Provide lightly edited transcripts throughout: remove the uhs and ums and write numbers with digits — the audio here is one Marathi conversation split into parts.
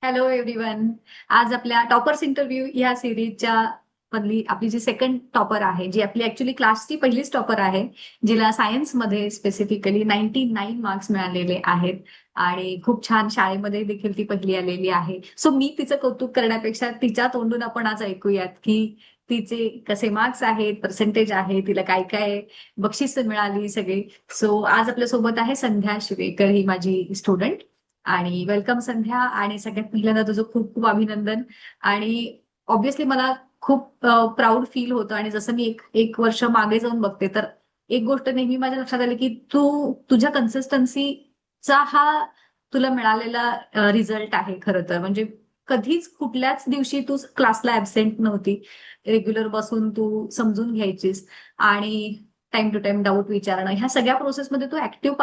Hello everyone. आज आपल्या टॉपर्स इंटरव्ह्यू या सिरीजच्या मधली आपली जी सेकंड टॉपर आहे, जी आपली ऍक्च्युली क्लासची पहिलीच टॉपर आहे, जिला सायन्समध्ये स्पेसिफिकली 99 मार्क्स मिळालेले आहेत आणि खूप छान शाळेमध्ये देखील ती पहिली आलेली आहे. सो मी तिचं कौतुक करण्यापेक्षा तिच्या तोंडून आपण आज ऐकूयात की तिचे कसे मार्क्स आहेत, पर्सेंटेज आहे, तिला काय काय बक्षीस मिळाली सगळी. सो आज आपल्या सोबत आहे संध्या शिवेकर, ही माझी स्टुडंट. आणि वेलकम संध्या. आणि सगळ्यात पहिल्यांदा तुझं खूप खूप अभिनंदन. आणि ऑब्व्हियसली मला खूप प्राऊड फील होतं. आणि जसं मी एक एक वर्ष मागे जाऊन बघते, तर एक गोष्ट नेहमी माझ्या लक्षात आली की तुझ्या कन्सिस्टन्सीचा हा तुला मिळालेला रिझल्ट आहे खरं तर. म्हणजे कधीच कुठल्याच दिवशी तू क्लासला ऍबसेंट नव्हती. रेग्युलर बसून तू समजून घ्यायचीस आणि टाइम टू टाइम डाऊट विचारणं, ह्या सगळ्या प्रोसेसमध्ये तू ऍक्टिव्ह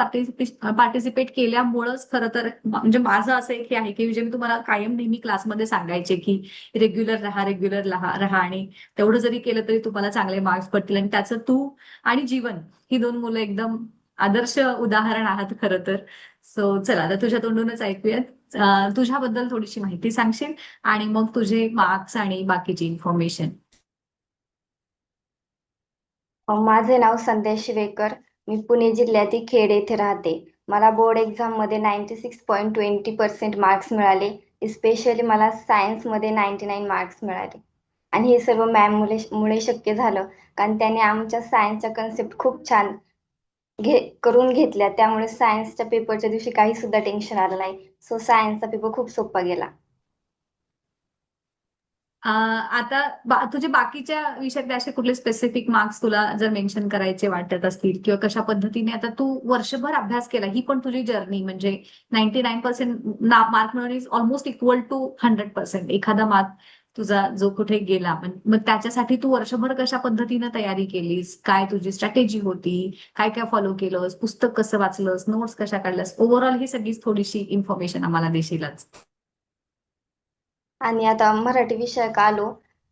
पार्टिसिपेट केल्यामुळंच खरं तर म्हणजे माझं असं एक हे आहे की जे मी तुम्हाला कायम नेहमी क्लासमध्ये सांगायचे की रेग्युलर राहा, रेग्युलर राहा आणि तेवढं जरी केलं तरी तुम्हाला चांगले मार्क्स पडतील. आणि त्याचं तू आणि जीवन, ही दोन मुलं एकदम आदर्श उदाहरण आहात खरं तर. सो चला, आता तुझ्या तोंडूनच ऐकूयात. तुझ्याबद्दल थोडीशी माहिती सांगशील आणि मग तुझे मार्क्स आणि बाकीची इन्फॉर्मेशन. माझे नाव संध्या शिवेकर. मी पुणे जिल्ह्यातील खेड येथे राहते. मला बोर्ड एक्झाममध्ये 96.20% मार्क्स मिळाले. स्पेशली मला सायन्समध्ये 99 मार्क्स मिळाले. आणि हे सर्व मॅम मुळे शक्य झालं, कारण त्याने आमच्या सायन्सच्या कन्सेप्ट खूप छान करून घेतल्या. त्यामुळे सायन्सच्या पेपरच्या दिवशी काही सुद्धा टेन्शन आलं नाही. सो सायन्सचा पेपर खूप सोपा गेला. आता तुझे बाकीच्या विषयातले असे कुठले स्पेसिफिक मार्क्स तुला जर मेन्शन करायचे वाटत असतील, किंवा कशा पद्धतीने आता तू वर्षभर अभ्यास केला, ही पण तुझी जर्नी म्हणजे 99% मार्क मिळवणे इज ऑलमोस्ट इक्वल टू 100%. एखादा मार्क तुझा जो कुठे गेला, मग त्याच्यासाठी तू वर्षभर कशा पद्धतीने तयारी केलीस, काय तुझी स्ट्रॅटेजी होती, काय काय फॉलो केलंस, पुस्तक कसं वाचलंस, नोट्स कशा काढल्यास, ओव्हरऑल ही सगळीच थोडीशी इन्फॉर्मेशन आम्हाला देशीलच. आणि आता मराठी विषयात आलो,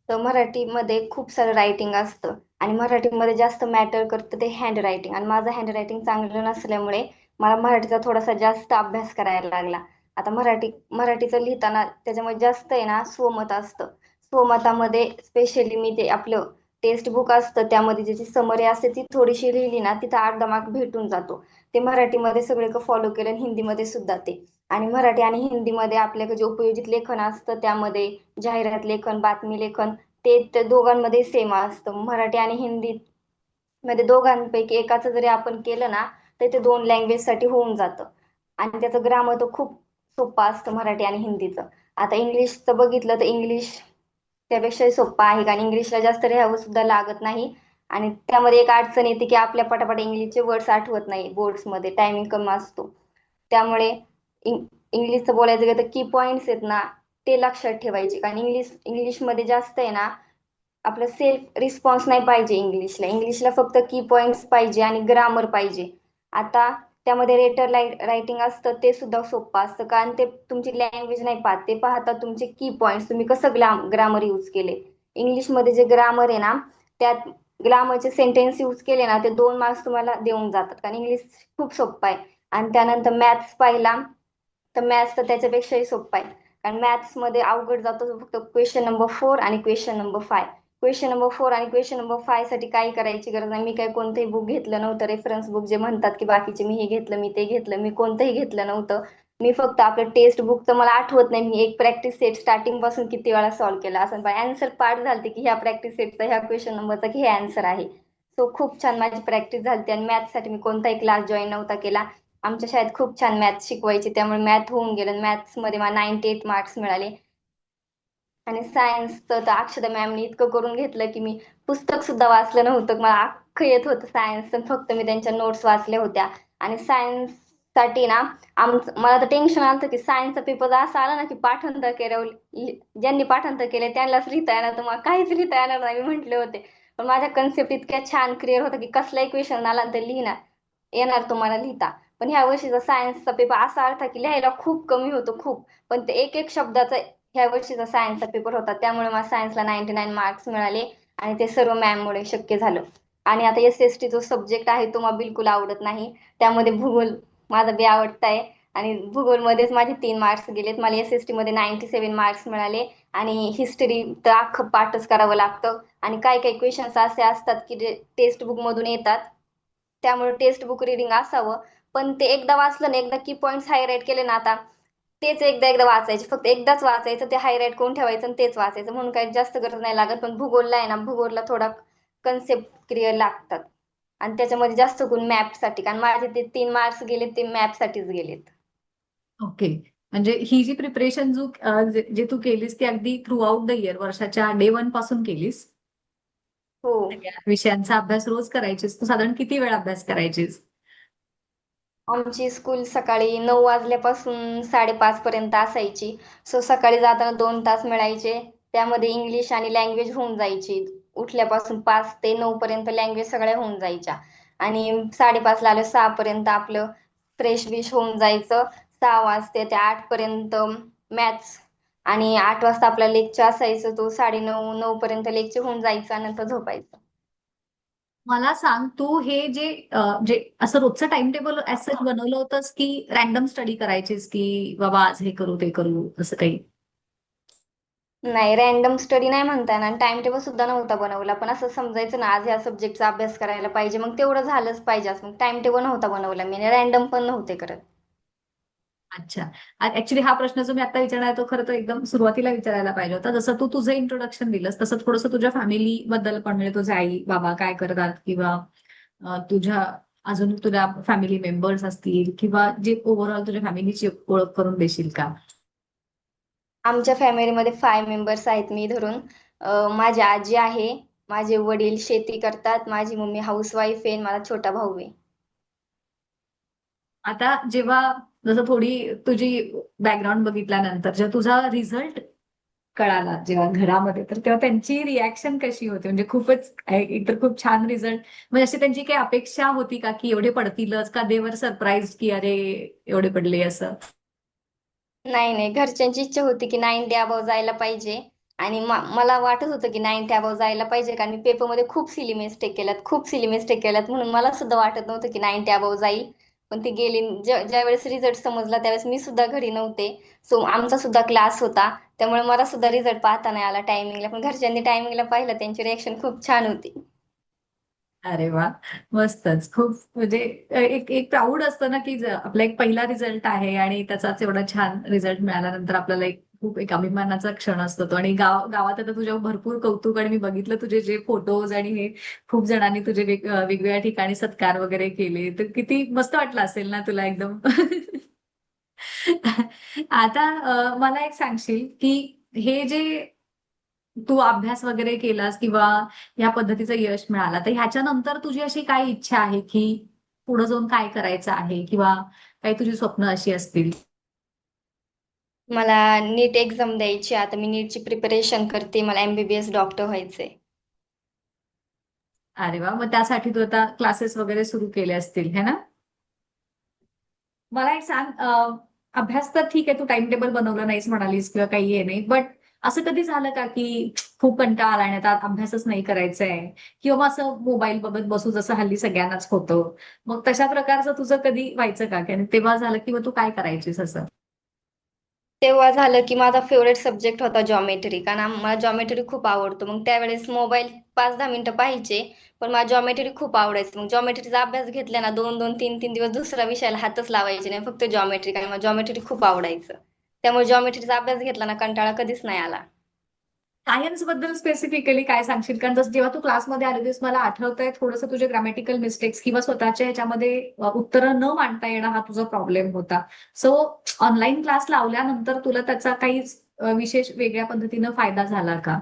तर मराठीमध्ये खूप सारं रायटिंग असतं. आणि मराठीमध्ये जास्त मॅटर करतं ते हँड रायटिंग. आणि माझं हँड रायटिंग चांगलं नसल्यामुळे मला मराठीचा थोडासा जास्त अभ्यास करायला लागला. आता मराठीचं लिहिताना त्याच्यामध्ये जास्त आहे ना स्वमत असतं. स्वमतामध्ये स्पेशली मी ते आपलं टेक्स्ट बुक असतं, त्यामध्ये ज्याची समरी असते ती थोडीशी लिहिली ना, तिथं अर्धा मार्क भेटून जातो. ते मराठीमध्ये सगळे फॉलो केलं आणि हिंदीमध्ये सुद्धा ते. आणि मराठी आणि हिंदीमध्ये आपल्याकडे जे उपयोजित लेखन असतं, त्यामध्ये जाहिरात लेखन, बातमी लेखन, ते दोघांमध्ये सेम असतं. मराठी आणि हिंदी मध्ये दोघांपैकी एकाचं जरी आपण केलं ना, तर ते दोन लँग्वेज साठी होऊन जातं. आणि त्याचं ग्रामर तर खूप सोपं असतं मराठी आणि हिंदीचं. आता इंग्लिशचं बघितलं तर इंग्लिश त्यापेक्षाही सोपं आहे, कारण इंग्लिशला जास्त लिहावं सुद्धा लागत नाही. आणि त्यामध्ये एक अडचण येते की आपल्या पटापट इंग्लिशचे वर्ड्स आठवत नाही, बोर्ड्समध्ये टायमिंग कमी असतो. त्यामुळे इंग्लिशचं बोलायचं गेलं तर की पॉइंट्स आहेत ना, ते लक्षात ठेवायचे. कारण इंग्लिशमध्ये जास्त आहे ना, आपलं सेल्फ रिस्पॉन्स नाही पाहिजे. इंग्लिशला फक्त की पॉइंट्स पाहिजे आणि ग्रामर पाहिजे. आता त्यामध्ये रेटर रायटिंग असतं, ते सुद्धा सोपं असतं, कारण ते तुमची लँग्वेज नाही पाहत, ते पाहतात तुमचे की पॉइंट्स, तुम्ही कसं ग्रामर यूज केले. इंग्लिशमध्ये जे ग्रामर आहे ना, त्यात ग्रामरचे सेंटेन्स यूज केले ना, ते 2 मार्क्स तुम्हाला देऊन जातात, कारण इंग्लिश खूप सोपं आहे. आणि त्यानंतर मॅथ्स पाहिला, तर मॅथ्स तर त्याच्यापेक्षाही सोपं आहे. कारण मॅथ्स मध्ये अवघड जातो फक्त क्वेश्चन नंबर 4 आणि क्वेश्चन नंबर 5. क्वेश्चन नंबर 4 आणि क्वेश्चन नंबर 5 साठी काही करायची गरज नाही. मी काही कोणतंही बुक घेतलं नव्हतं, रेफरन्स बुक जे म्हणतात की बाकीचे मी हे घेतलं, मी ते घेतलं, मी कोणतंही घेतलं नव्हतं. मी फक्त आपलं टेक्स्ट बुक, तर मला आठवत नाही मी एक प्रॅक्टिस सेट स्टार्टिंग पासून किती वेळा सॉल्व्ह केला असं, पण अँसर पाठ झालते की ह्या प्रॅक्टिस सेटचा, ह्या क्वेश्चन नंबरचा की हे आन्सर आहे. सो खूप छान माझी प्रॅक्टिस झाली. आणि मॅथ्ससाठी मी कोणताही क्लास जॉईन नव्हता केला. आमच्या शाळेत खूप छान मॅथ शिकवायची, त्यामुळे मॅथ होऊन गेलं. मॅथ्स मध्ये मला 98 मार्क्स मिळाले. आणि सायन्सचं तर अक्षदा मॅमनी इतकं करून घेतलं की मी पुस्तक सुद्धा वाचलं नव्हतं, मला अख्खं येत होतं सायन्स, फक्त मी त्यांच्या नोट्स वाचल्या होत्या. आणि सायन्स साठी ना, मला तर टेन्शन आलं की सायन्सचा पेपर असा आला ना की पाठांतर केलं, ज्यांनी पाठांतर केले त्यांनाच लिहिता येणार, तर मला काहीच लिहिता येणार नाही मी म्हटले होते. पण माझ्या कन्सेप्ट इतक्या छान क्लिअर होता की कसलाही क्वेश्चन आला तर लिहिणार येणार तुम्हाला लिहिता. पण ह्या वर्षीचा सायन्सचा पेपर असा आला की लिहायला खूप कमी होतो, खूप. पण ते एक एक शब्दाचा ह्या वर्षीचा सायन्सचा पेपर होता, त्यामुळे मला सायन्सला 99 मार्क्स मिळाले. आणि ते सर्व मॅममुळे शक्य झालं. आणि आता SST जो सब्जेक्ट आहे तो मला बिलकुल आवडत नाही. त्यामध्ये भूगोल माझा बी आवडत आहे. आणि भूगोलमध्येच माझे 3 मार्क्स गेलेत. मला SST मध्ये 97 मार्क्स मिळाले. आणि हिस्ट्री तर अख्खं पाठच करावं लागतं. आणि काही काही क्वेश्चन्स असे असतात की जे टेक्स्ट बुक मधून येतात. त्यामुळे टेक्स्ट बुक रिडिंग असावं. पण ते एकदा वाचलं ना, एकदा की पॉईंट्स हायलाइट केले ना, आता तेच एकदा एकदा वाचायचे. फक्त एकदाच वाचायचं, ते हायलाइट करून ठेवायचं आणि तेच वाचायचं. म्हणून काही जास्त गरज नाही लागत. पण भूगोलला आहे ना, भूगोलला थोडा कन्सेप्ट क्लिअर लागतात. आणि त्याच्यामध्ये जास्त गुण मॅपसाठी, कारण माझे ते 3 मार्क्स गेले ते मॅपसाठीच गेलेत. ओके. म्हणजे ही जी प्रिपरेशन जे तू केलीस ती अगदी थ्रू आउट द इयर वर्षाच्या डे वन पासून केलीस. हो. सगळ्या विषयांचा अभ्यास रोज करायचीस. तू साधारण किती वेळ अभ्यास करायचीस? आमची स्कूल सकाळी 9 वाजल्यापासून 5:30 पर्यंत असायची. सो सकाळी जाताना 2 तास मिळायचे. त्यामध्ये इंग्लिश आणि लँग्वेज होऊन जायची. उठल्यापासून 5 ते 9 पर्यंत लँग्वेज सगळ्या होऊन जायच्या. आणि 5:30ला आलं 6 पर्यंत आपलं फ्रेश बिश होऊन जायचं. 6 वाजते ते 8 पर्यंत मॅथ्स. आणि 8 वाजता आपला लेक्चर असायचं, तो 9:30 पर्यंत लेक्चर होऊन जायचा, नंतर झोपायचं. मला सांग, तू हे जे असं रोजचं टाइम टेबल सच बनवलं होतंस की रॅन्डम स्टडी करायचीस की बाबा आज हे करू ते करू असं काही? नाही, रॅन्डम स्टडी नाही म्हणता येणार आणि टाइम टेबल सुद्धा नव्हता बनवला. पण असं समजायचं ना, आज ह्या सब्जेक्टचा अभ्यास करायला पाहिजे, मग तेवढं झालंच पाहिजे असं. मग टाइम टेबल नव्हता बनवला मी, रॅन्डम पण नव्हते करत. अच्छा. ऍक्च्युली हा प्रश्न जो मी आता विचारणार आहे तो खरं तर एकदम सुरुवातीला विचारायला पाहिजे होता. जसं तू तुझं इंट्रोडक्शन दिलंस तसं थोडंसं तुझ्या फॅमिली बद्दल पण, म्हणजे तुझे आई बाबा काय करतात किंवा तुझ्या अजून तुझ्या फॅमिली मेंबर्स असतील किंवा जे ओव्हरऑल तुझ्या फॅमिलीची ओळख करून देशील का? आमच्या फॅमिलीमध्ये 5 मेंबर्स आहेत मी धरून. माझी आजी आहे, माझे वडील शेती करतात, माझी मम्मी हाऊसवाईफ आहे, माझा छोटा भाऊ आहे. आता जेव्हा जसं थोडी तुझी बॅकग्राऊंड बघितल्यानंतर जेव्हा तुझा रिझल्ट कळाला जेव्हा घरामध्ये, तर तेव्हा त्यांची रिॲक्शन कशी होती? म्हणजे खूपच एक तर खूप छान रिझल्ट, म्हणजे अशी त्यांची काही अपेक्षा होती का की एवढे पडतीलच, का देवर सरप्राईज की अरे एवढे पडले असं? नाही, नाही. घरच्यांची इच्छा होती की 90 अबाव जायला पाहिजे. आणि मला वाटत होतं की 90 अबाव जायला पाहिजे, कारण मी पेपरमध्ये खूप सिली मिस्टेक केल्यात, खूप सिली मिस्टेक केल्यात. म्हणून मला सुद्धा वाटत नव्हतं की 90 अबाव जाईल. पण ती गेली. ज्यावेळेस रिझल्ट समजला त्यावेळेस मी सुद्धा घरी नव्हते. सो आमचा सुद्धा क्लास होता. त्यामुळे मला सुद्धा रिझल्ट पाहता नाही आला टायमिंगला. पण घरच्यांनी टायमिंगला पाहिलं, त्यांची रिएक्शन खूप छान होती. अरे वा. मस्तच. खूप म्हणजे एक एक प्राऊड असतं ना की आपला एक पहिला रिझल्ट आहे आणि त्याचाच एवढा छान रिझल्ट मिळाल्यानंतर आपल्याला खूप एक अभिमानाचा क्षण असतो तो. आणि गावात आता तुझ्या भरपूर कौतुक, आणि मी बघितलं तुझे जे फोटोज आणि हे खूप जणांनी तुझे वेगवेगळ्या ठिकाणी सत्कार वगैरे केले, तर किती मस्त वाटलं असेल ना तुला एकदम. आता मला एक सांगशील की हे जे तू अभ्यास वगैरे केलास किंवा या पद्धतीचं यश मिळालं, तर ह्याच्यानंतर तुझी अशी काय इच्छा आहे की पुढे जाऊन काय करायचं आहे, किंवा काही तुझी स्वप्न अशी असतील? मला नीट एक्झाम द्यायची. आता मी नीटची प्रिपरेशन करते. मला MBBS डॉक्टर व्हायचंय. अरे वा. मग त्यासाठी तू आता क्लासेस वगैरे सुरू केले असतील है ना? मला एक सांग, अभ्यास तर ठीक आहे, तू टाइम टेबल बनवलं नाहीस म्हणालीस किंवा काही हे नाही, बट असं कधी झालं का की खूप कंटाळा आला आणि आता अभ्यासच नाही करायचा आहे, किंवा मग असं मोबाईल बघत बसू जसं हल्ली सगळ्यांनाच होतं, मग तशा प्रकारचं तुझं कधी व्हायचं का? आणि तेव्हा झालं की मग तू काय करायचीस असं? तेव्हा झालं की माझा फेवरेट सब्जेक्ट होता जॉमेट्री, कारण मला जॉमेट्री खूप आवडतो. मग त्यावेळेस मोबाईल 5-10 मिनिटं पाहिजे, पण मला जॉमेट्री खूप आवडायचं. मग जॉमेट्रीचा अभ्यास घेतला ना, 2-2, 3-3 दिवस दुसऱ्या विषयाला हातच लावायचे नाही, फक्त जॉमेट्री, कारण मला जॉमेट्री खूप आवडायचं. त्यामुळे जॉमेट्रीचा अभ्यास घेतला ना, कंटाळा कधीच नाही आला. सायन्स बद्दल स्पेसिफिकली काय सांगशील? कारण जसं जेव्हा तू क्लासमध्ये आली होतीस मला आठवतंय थोडंसं तुझे ग्रॅमॅटिकल मिस्टेक्स किंवा स्वतःच्या ह्याच्यामध्ये उत्तरं न मांडता येणं हा तुझा प्रॉब्लेम होता. सो ऑनलाईन क्लास लावल्यानंतर तुला त्याचा काही विशेष वेगळ्या पद्धतीनं फायदा झाला का?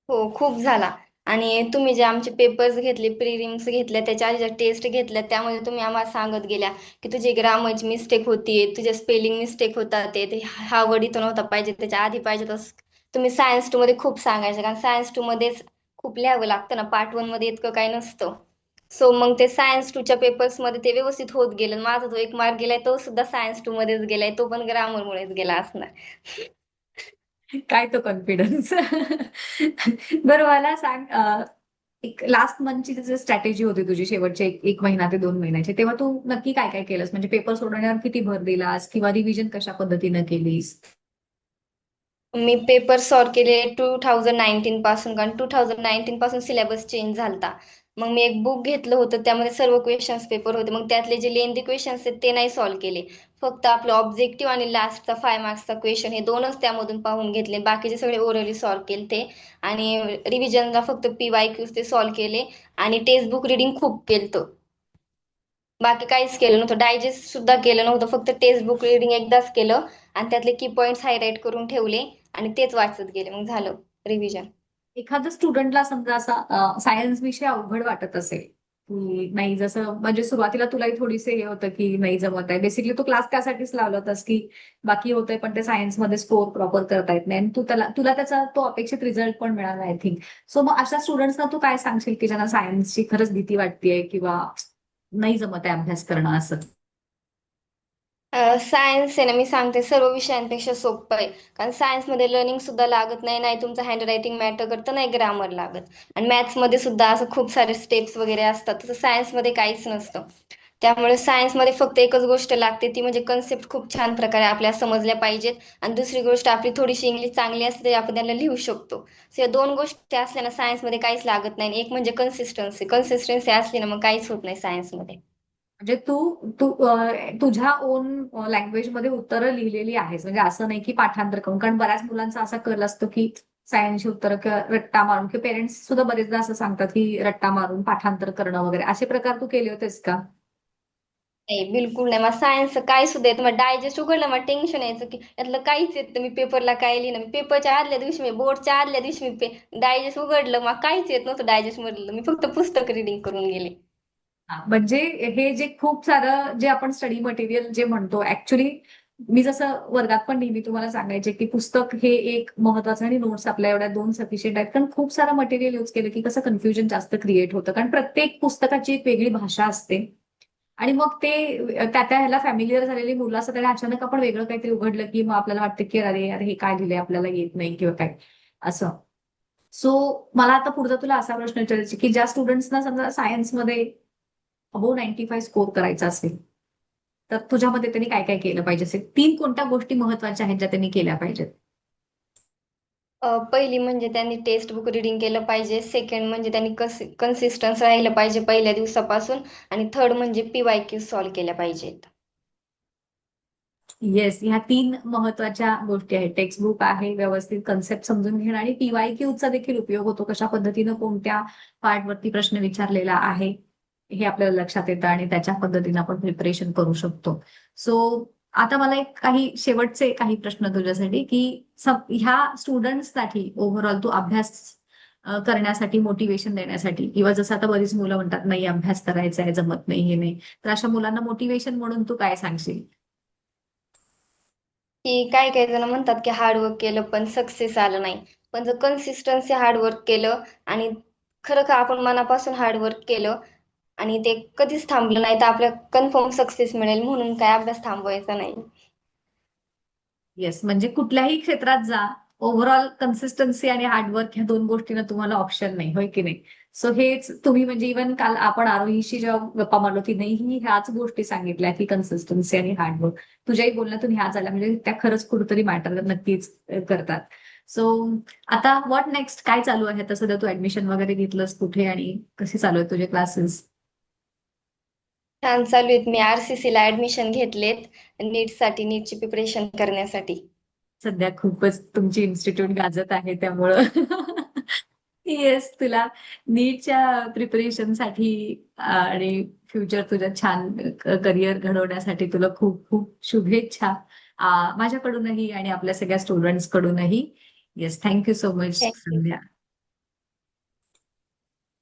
हो, खूप झाला. आणि तुम्ही जे आमचे पेपर्स घेतले, प्रिलिम्स घेतल्या, त्याच्या आधी ज्या टेस्ट घेतल्या, त्यामध्ये तुम्ही आम्हाला सांगत गेल्या, की तुझी ग्रामरची मिस्टेक होतीये, तुझे स्पेलिंग मिस्टेक होतात, ते हा वर्ड इथं नव्हता पाहिजे, त्याच्या आधी पाहिजे तसं. तुम्ही सायन्स 2 मध्ये खूप सांगायचे, कारण सायन्स 2 मध्येच खूप लिहावं लागतं ना, पार्ट 1 मध्ये इतकं काही नसतं. सो मग ते सायन्स 2च्या पेपर्समध्ये ते व्यवस्थित होत गेलं. माझा जो 1 मार्क गेलाय, तो सुद्धा सायन्स 2 मध्येच गेलाय. तो पण ग्रामरमुळेच गेला असणार. काय तो कॉन्फिडन्स? बरं मला सांग, एक लास्ट मंथची जी स्ट्रॅटेजी होती तुझी शेवटचे एक महिना ते 2 महिन्याचे, तेव्हा तू नक्की काय काय केलंस? म्हणजे पेपर सोडवण्यावर किती भर दिलास किंवा रिव्हिजन कशा पद्धतीनं केलीस? मी पेपर सॉल्व केले 2019 पासून, कारण 2019 पासून सिलेबस चेंज झालता. मग मी एक बुक घेतलं होतं, त्यामध्ये सर्व क्वेश्चन्स पेपर होते. मग त्यातले जे लेंदी क्वेश्चन्स आहेत ते नाही सॉल्व केले. फक्त आपलं ऑब्जेक्टिव्ह आणि लास्टचा 5 मार्क्सचा क्वेश्चन हे दोनच त्यामधून पाहून घेतले. बाकीचे सगळे ओरली सॉल्व केले ते. आणि रिव्हिजनला फक्त PYQs ते सॉल्व केले. आणि टेक्स्ट बुक रिडिंग खूप केलं. बाकी काहीच केलं नव्हतं. डायजेस्ट सुद्धा केलं नव्हतं. फक्त टेक्स्ट बुक रिडिंग एकदाच केलं आणि त्यातले की पॉइंट्स हायलाइट करून ठेवले आणि तेच वाचत गेले. मग झालं रिव्हिजन. एखाद्या स्टुडंटला समजा असा सायन्स विषय अवघड वाटत असेल की नाही, जसं म्हणजे सुरुवातीला तुलाही थोडीसे हे होतं की नाही जमत आहे, बेसिकली तू क्लास त्यासाठीच लावला होतास की बाकी होतंय पण ते सायन्समध्ये स्कोर प्रॉपर करता येत नाही आणि तुला त्याचा तो अपेक्षित रिझल्ट पण मिळाला आय थिंक. सो मग अशा स्टुडंट्सना तू काय सांगशील की ज्यांना सायन्सची खरंच भीती वाटतेय किंवा नाही जमत आहे अभ्यास करणं असं? सायन्स आहे ना, मी सांगते सर्व विषयांपेक्षा सोपं आहे. कारण सायन्समध्ये लर्निंग सुद्धा लागत नाही, नाही तुमचं हँड रायटिंग मॅटर करतं, नाही ग्रामर लागत. आणि मॅथ्समध्ये सुद्धा असं खूप सारे स्टेप्स वगैरे असतात, तसं सायन्समध्ये काहीच नसतं. त्यामुळे सायन्समध्ये फक्त एकच गोष्ट लागते, ती म्हणजे कन्सेप्ट खूप छान प्रकारे आपल्याला समजल्या पाहिजेत. आणि दुसरी गोष्ट, आपली थोडीशी इंग्लिश चांगली असते तरी आपण त्यांना लिहू शकतो. सो या दोन गोष्टी असल्या ना सायन्समध्ये काहीच लागत नाही. आणि एक म्हणजे कन्सिस्टन्सी, कन्सिस्टन्सी असली ना मग काहीच होत नाही सायन्समध्ये. म्हणजे तू तू तुझ्या ओन लँग्वेज मध्ये उत्तरं लिहिलेली आहेस, म्हणजे असं नाही की पाठांतर करून. कारण बऱ्याच मुलांचा असा कल असतो की सायन्सची उत्तरं किंवा रट्टा मारून, किंवा पेरेंट्स सुद्धा बरेचदा असं सांगतात की रट्टा मारून पाठांतर करणं वगैरे, असे प्रकार तू केले होतेस का? नाही, बिलकुल नाही. मला सायन्स काय सुद्धा येत. मग डायजेस्ट उघडलं मग टेन्शन यायचं की यातलं काहीच येत नाही. मी पेपरला काय लिहिलं, मी पेपरच्या आदल्या दिवशी, मी बोर्डच्या आदल्या दिवशी मी डायजेस्ट उघडलं, मग काहीच येत नव्हतं डायजेस्ट मधलं. मी फक्त पुस्तक रिडिंग करून गेले. हा, म्हणजे हे जे खूप सारं जे आपण स्टडी मटेरियल जे म्हणतो, ऍक्च्युली मी जसं वर्गात पण नेहमी तुम्हाला सांगायचे की पुस्तक हे एक महत्वाचं आणि नोट्स आपल्या एवढ्या दोन सफिशियंट आहेत. कारण खूप सारं मटेरियल यूज केलं की कसं कन्फ्युजन जास्त क्रिएट होतं, कारण प्रत्येक पुस्तकाची एक वेगळी भाषा असते. आणि मग ते त्या त्या ह्याला फॅमिलियर झालेली मुलं असतात आणि अचानक आपण वेगळं काहीतरी उघडलं की मग आपल्याला वाटतं की अरे अरे हे काय लिहिलंय, आपल्याला येत नाही किंवा काय असं. सो मला आता पुढचा तुला असा प्रश्न विचारायचा की ज्या स्टुडंट्सना समजा सायन्समध्ये अबोव्ह 95 स्कोर करायचा असेल, तर तुझ्या मते त्यांनी काय काय केलं पाहिजे? असेल तीन कोणत्या गोष्टी महत्वाच्या आहेत ज्या त्यांनी केल्या पाहिजेत? पहिली म्हणजे त्यांनी टेक्स्ट बुक रिडिंग केलं पाहिजे. सेकंड म्हणजे त्यांनी कन्सिस्टन्स राहिलं पाहिजे पहिल्या दिवसापासून. आणि थर्ड म्हणजे PYQ सॉल्व्ह केल्या पाहिजेत. येस, ह्या तीन महत्वाच्या गोष्टी आहेत. टेक्स्टबुक आहे, व्यवस्थित कन्सेप्ट समजून घेणं, आणि PYQ चा देखील उपयोग होतो. कशा पद्धतीनं कोणत्या पार्टवरती प्रश्न विचारलेला आहे हे आपल्याला लक्षात येतं आणि त्याच्या पद्धतीनं आपण प्रिपरेशन करू शकतो. सो आता मला एक काही शेवटचे काही प्रश्न तुझ्यासाठी की ह्या स्टुडंट्ससाठी ओव्हरऑल तू अभ्यास करण्यासाठी मोटिवेशन देण्यासाठी, किंवा जसं आता बरीच मुलं म्हणतात नाही अभ्यास करायचा आहे, जमत नाही, हे नाही, तर अशा मुलांना मोटिवेशन म्हणून तू काय सांगशील? की काही काही जण म्हणतात की हार्डवर्क केलं पण सक्सेस आलं नाही. पण जर कन्सिस्टन्सी हार्डवर्क केलं आणि खरं का आपण मनापासून हार्डवर्क केलं आणि ते कधीच थांबलं नाही, तर आपल्याला कन्फर्म सक्सेस मिळेल. म्हणून काय अभ्यास थांबवायचा नाही. येस, म्हणजे कुठल्याही क्षेत्रात जा, ओव्हरऑल कन्सिस्टन्सी आणि हार्डवर्क ह्या दोन गोष्टींना तुम्हाला ऑप्शन नाही, होय की नाही? सो हेच तुम्ही, म्हणजे इव्हन काल आपण आरोहीशी जेव्हा गप्पा मारलो तिनेही ह्याच गोष्टी सांगितल्या की कन्सिस्टन्सी आणि हार्डवर्क. तुझ्याही बोलण्यातून ह्या झाल्या, म्हणजे त्या खरंच कुठेतरी मॅटर नक्कीच करतात. सो आता व्हॉट नेक्स्ट, काय चालू आहे? तसं सध्या तू ऍडमिशन वगैरे घेतलंस कुठे आणि कसे चालू आहेत तुझे क्लासेस? छान चालू आहेत. मी RCC ला ऍडमिशन घेतलेत नीटसाठी, नीटची प्रिपरेशन करण्यासाठी. सध्या खूपच तुमची इन्स्टिट्यूट गाजत आहे त्यामुळं येस, तुला नीटच्या प्रिपरेशनसाठी आणि फ्युचर तुझ्या छान करिअर घडवण्यासाठी तुला खूप खूप शुभेच्छा माझ्याकडूनही आणि आपल्या सगळ्या स्टुडंट्स कडूनही. Yes, thank you so much thank you. संध्या.